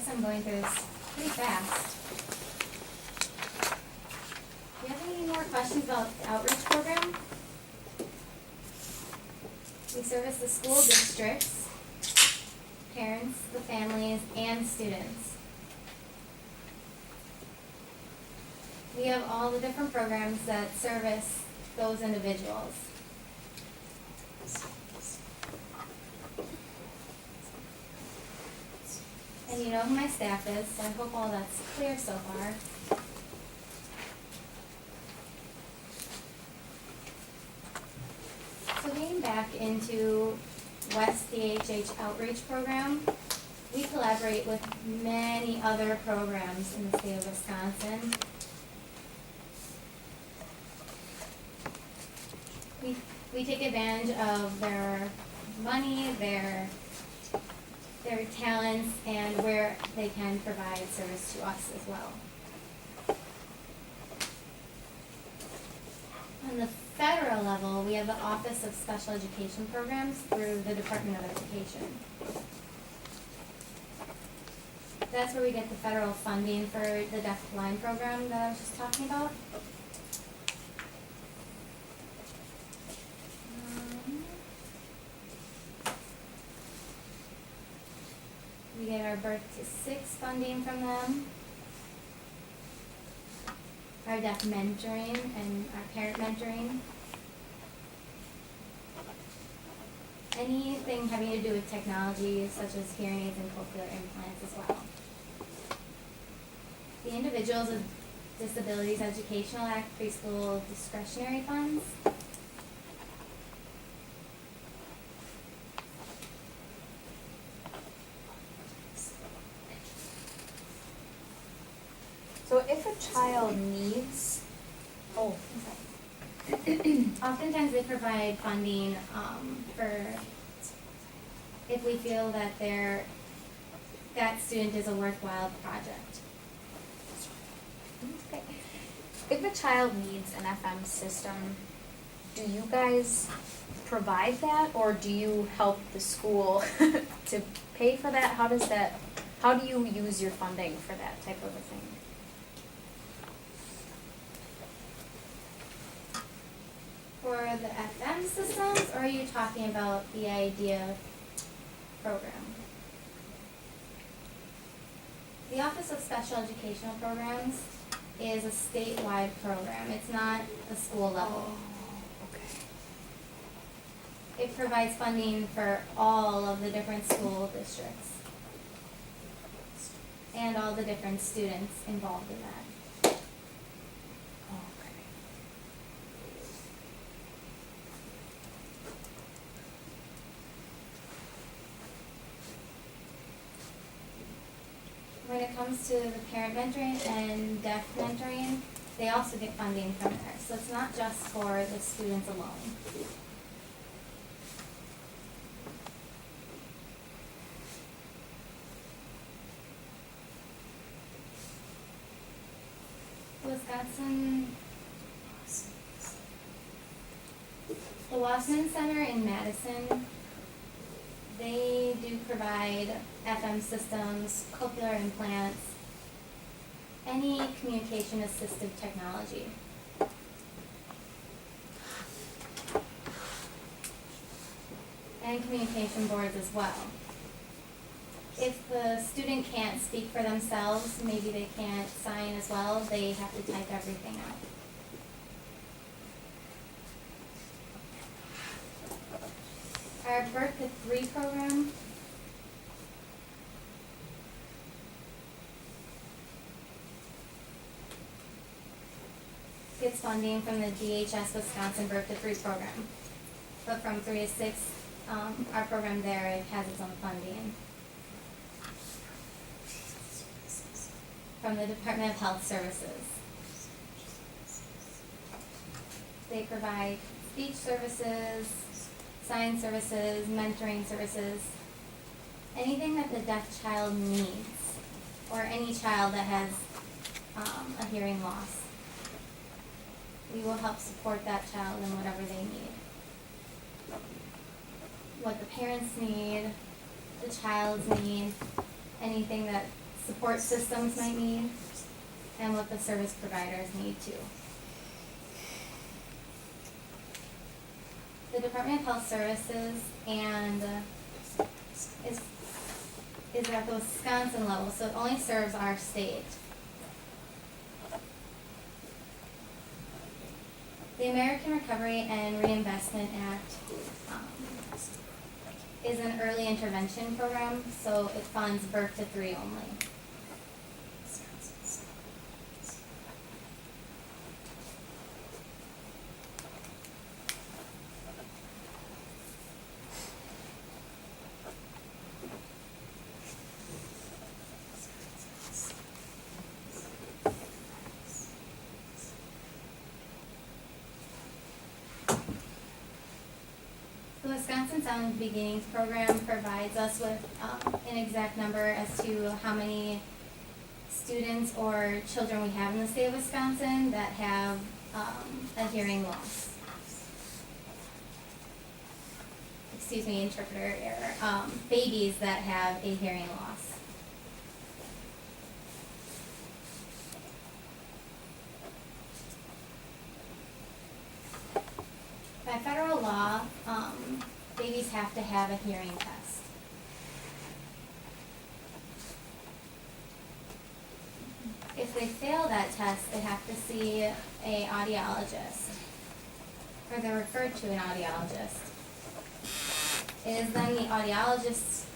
guess I'm going through this pretty fast. Do you have any more questions about the outreach program? We service the school districts, parents, the families, and students. We have all the different programs that service those individuals. And you know who my staff is, so I hope all that's clear so far. So getting back into West DHH Outreach Program, we collaborate with many other programs in the state of Wisconsin. We take advantage of their money, their talents, and where they can provide service to us as well. On the federal level, we have the Office of Special Education Programs through the Department of Education. That's where we get the federal funding for the deaf-blind program that I was just talking about. We get our Birth to Six funding from them, our deaf mentoring and our parent mentoring. Anything having to do with technology such as hearing aids and cochlear implants as well. The Individuals with Disabilities Educational Act preschool discretionary funds. So if a child needs, Oftentimes they provide funding for if we feel that that student is a worthwhile project. okay. If a child needs an FM system, do you guys provide that, or do you help the school to pay for that? How do you use your funding for that type of a thing? For the FM systems, or are you talking about the IDEA program? The Office of Special Educational Programs is a statewide program. It's not a school level. Okay. It provides funding for all of the different school districts and all the different students involved in that. When it comes to the parent mentoring and deaf mentoring, they also get funding from there. So it's not just for the students alone. The Wasserman Center in Madison, they do provide FM systems, cochlear implants, any communication assistive technology. And communication boards as well. If the student can't speak for themselves, maybe they can't sign as well, they have to type everything out. Our Birth to 3 program gets funding from the DHS Wisconsin Birth to 3 program. But from 3 to 6, our program there, it has its own funding. From the Department of Health Services. They provide speech services, sign services, mentoring services, anything that the deaf child needs, or any child that has a hearing loss. We will help support that child in whatever they need. What the parents need, the child's need, anything that support systems might need, and what the service providers need too. The Department of Health Services and is at the Wisconsin level, so it only serves our state. The American Recovery and Reinvestment Act is an early intervention program, so it funds birth to 3 only. The Wisconsin Sound Beginnings program provides us with an exact number as to how many students or children we have in the state of Wisconsin that have a hearing loss. Excuse me, interpreter error. Babies that have a hearing loss. By federal law, babies have to have a hearing test. If they fail that test, they have to see an audiologist, or they're referred to an audiologist. It is then the audiologist's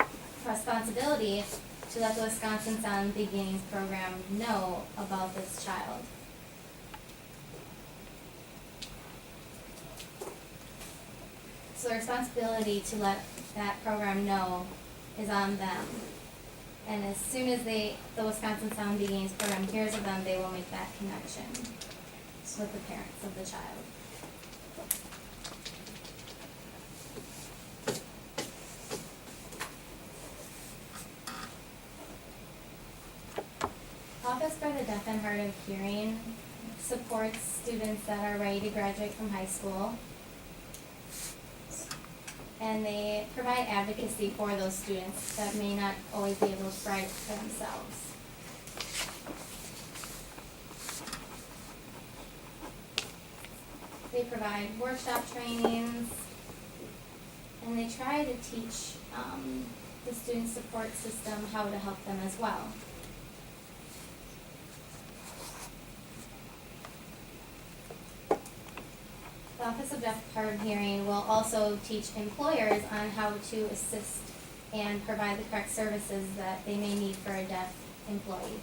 responsibility to let the Wisconsin Sound Beginnings program know about this child. So the responsibility to let that program know is on them. And as soon as the Wisconsin Sound Beginnings program hears of them, they will make that connection with the parents of the child. Office for the Deaf and Hard of Hearing supports students that are ready to graduate from high school. And they provide advocacy for those students that may not always be able to provide it for themselves. They provide workshop trainings, and they try to teach the student support system how to help them as well. The Office of Deaf Hard of Hearing will also teach employers on how to assist and provide the correct services that they may need for a deaf employee.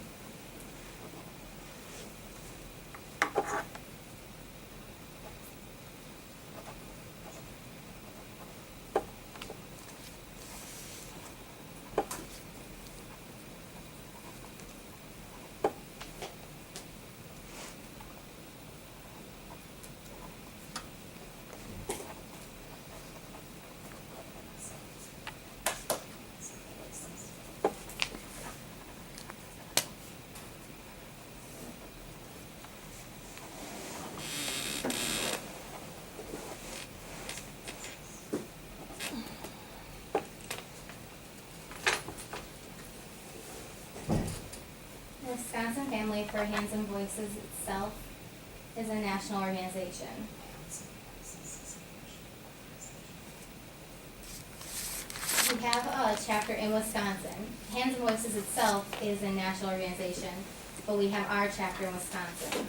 The Wisconsin Family for Hands and Voices itself is a national organization. We have a chapter in Wisconsin. Hands and Voices itself is a national organization, but we have our chapter in Wisconsin.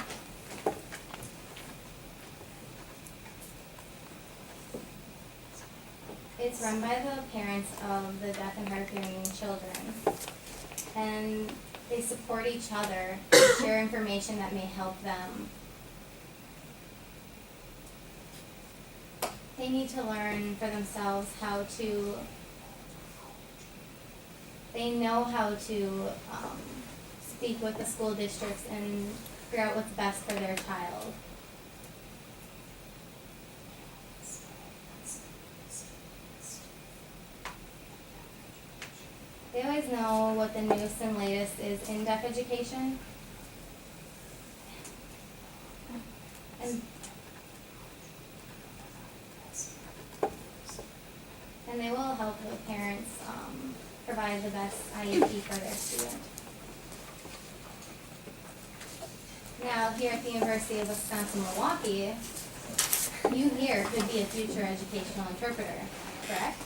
It's run by the parents of the deaf and hard of hearing children. And they support each other and share information that may help them. They need to learn for themselves they know how to speak with the school districts and figure out what's best for their child. They always know what the newest and latest is in deaf education. And they will help the parents provide the best IEP for their student. here at the University of Wisconsin-Milwaukee, you here could be a future educational interpreter, correct?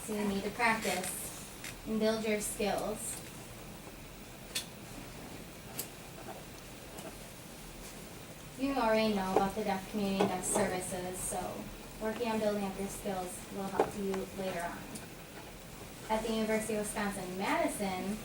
So you need to practice and build your skills. You already know about the deaf community and deaf services, so working on building up your skills will help you later on. At the University of Wisconsin-Madison,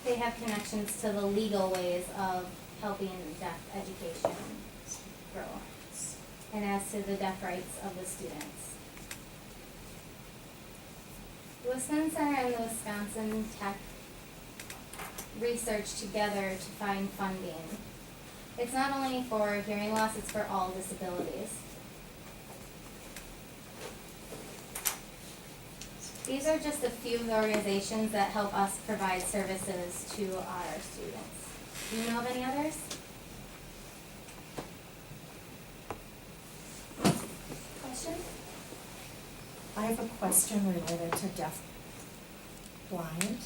they have connections to the legal ways of helping deaf education grow, and as to the deaf rights of the students. The Wisconsin Center and the Wisconsin Tech research together to find funding. It's not only for hearing loss, it's for all disabilities. These are just a few of the organizations that help us provide services to our students. Do you know of any others? Question? I have a question related to deaf blind,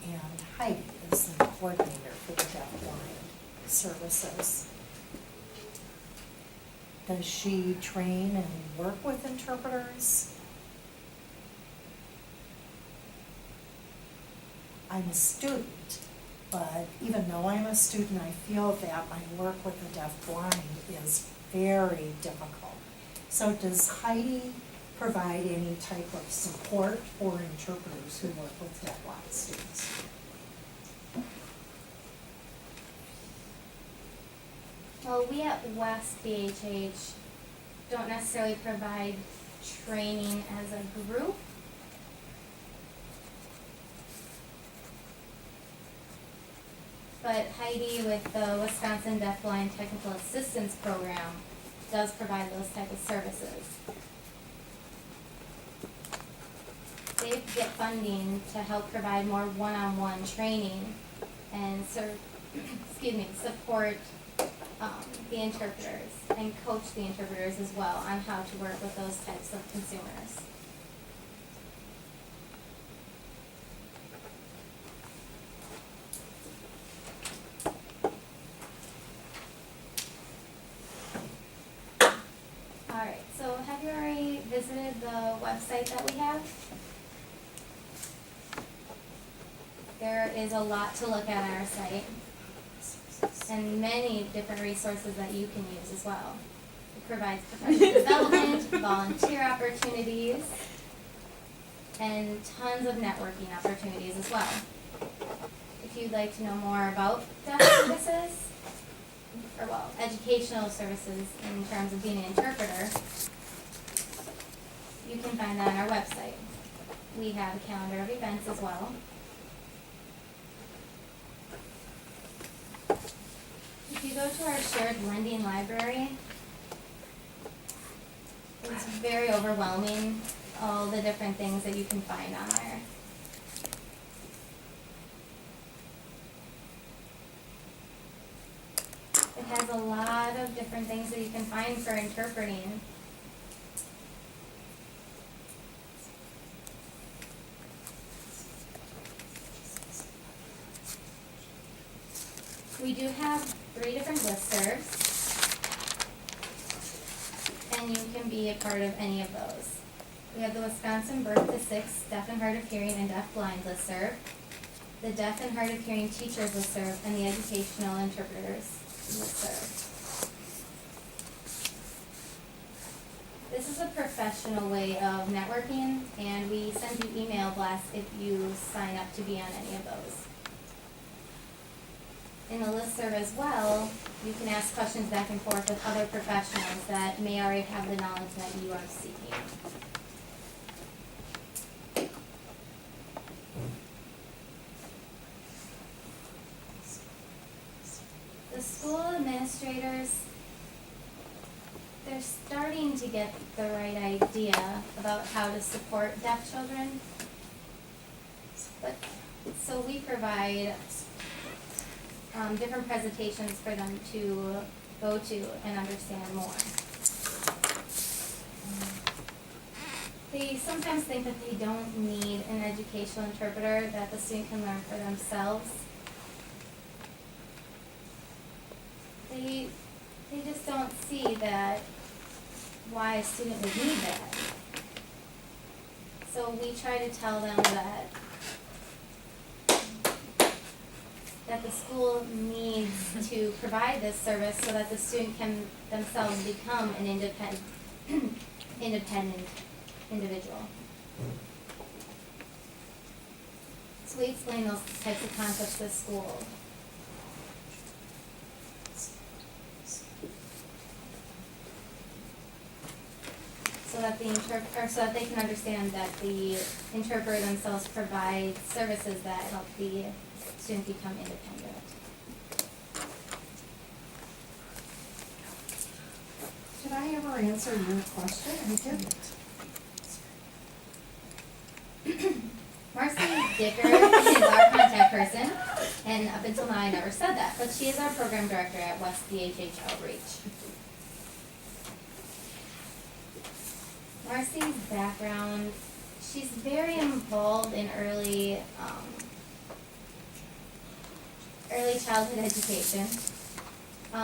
and Heidi is the coordinator for the deaf blind services. Does she train and work with interpreters? I'm a student, but even though I'm a student, I feel that my work with the deaf blind is very difficult. So does Heidi provide any type of support for interpreters who work with deaf blind students? Well, we at West BHH don't necessarily provide training as a group. But Heidi with the Wisconsin Deafblind Technical Assistance Program does provide those type of services. They get funding to help provide more one-on-one training and support the interpreters and coach the interpreters as well on how to work with those types of consumers. Alright, so have you already visited the website that we have? There is a lot to look at on our site, and many different resources that you can use as well. It provides professional development, volunteer opportunities, and tons of networking opportunities as well. If you'd like to know more about deaf services, or well, educational services in terms of being an interpreter, you can find that on our website. We have a calendar of events as well. If you go to our shared lending library, it's very overwhelming, all the different things that you can find on there. It has a lot of different things that you can find for interpreting. We do have 3 different listservs, and you can be a part of any of those. We have the Wisconsin Birth to 6 Deaf and Hard of Hearing and Deaf Blind listserv, the Deaf and Hard of Hearing Teachers listserv, and the Educational Interpreters listserv. This is a professional way of networking, and we send you email blasts if you sign up to be on any of those. In the listserv as well, you can ask questions back and forth with other professionals that may already have the knowledge that you are seeking. The school administrators, they're starting to get the right idea about how to support deaf children. So we provide different presentations for them to go to and understand more. They sometimes think that they don't need an educational interpreter, that the student can learn for themselves. They just don't see that, why a student would need that. So we try to tell them that the school needs to provide this service so that the student can themselves become an independent individual. So we explain those types of concepts to the school. So that so that they can understand that the interpreter themselves provides services that help the student become independent. Did I ever answer your question? I didn't. Marcy Dicker is our contact person, and up until now I never said that, but she is our program director at West DHH Outreach. Marcy's background, she's very involved in early childhood education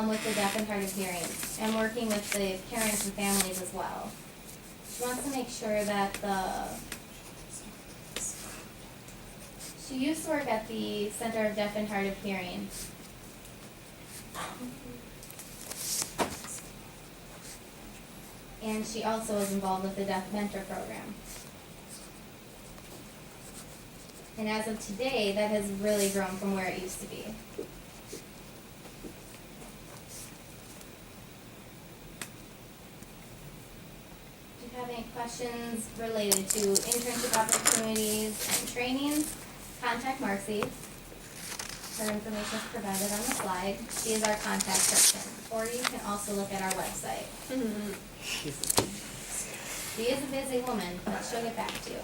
with the deaf and hard of hearing, and working with the parents and families as well. She wants to make sure that she used to work at the Center of Deaf and Hard of Hearing. And she also is involved with the Deaf Mentor Program. And as of today, that has really grown from where it used to be. Do you have any questions related to internship opportunities and trainings? Contact Marcy. Her information is provided on the slide. She is our contact person. Or you can also look at our website. She is a busy woman, but she'll get back to you.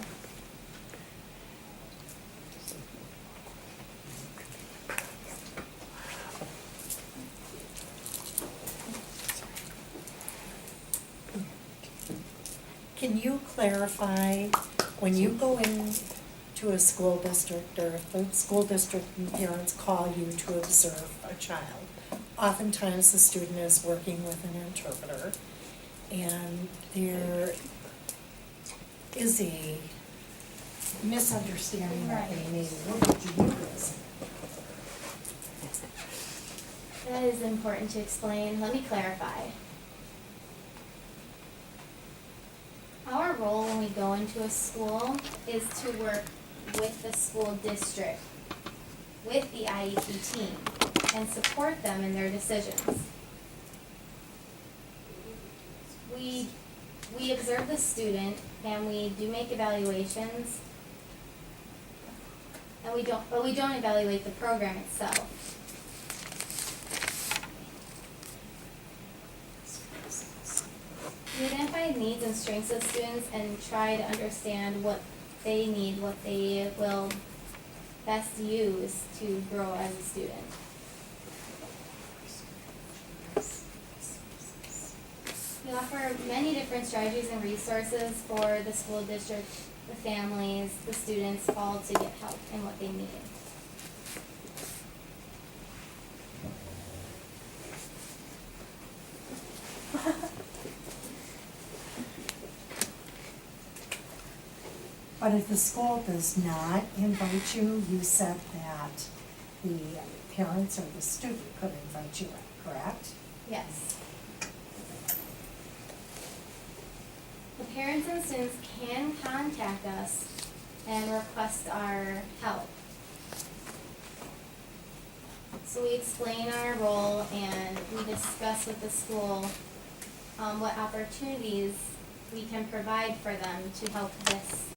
Can you clarify, when you go into a school district, or if the school district and parents call you to observe a child, oftentimes the student is working with an interpreter, and there is a misunderstanding that they made. What did you use? That is important to explain. Let me clarify. Our role when we go into a school is to work with the school district, with the IEP team, and support them in their decisions. We observe the student, and we do make evaluations, and we don't evaluate the program itself. We identify needs and strengths of students and try to understand what they need, what they will best use to grow as a student. We offer many different strategies and resources for the school district, the families, the students, all to get help in what they need. But if the school does not invite you, you said that the parents or the student could invite you in, correct? Yes. The parents and students can contact us and request our help. So we explain our role and we discuss with the school what opportunities we can provide for them to help this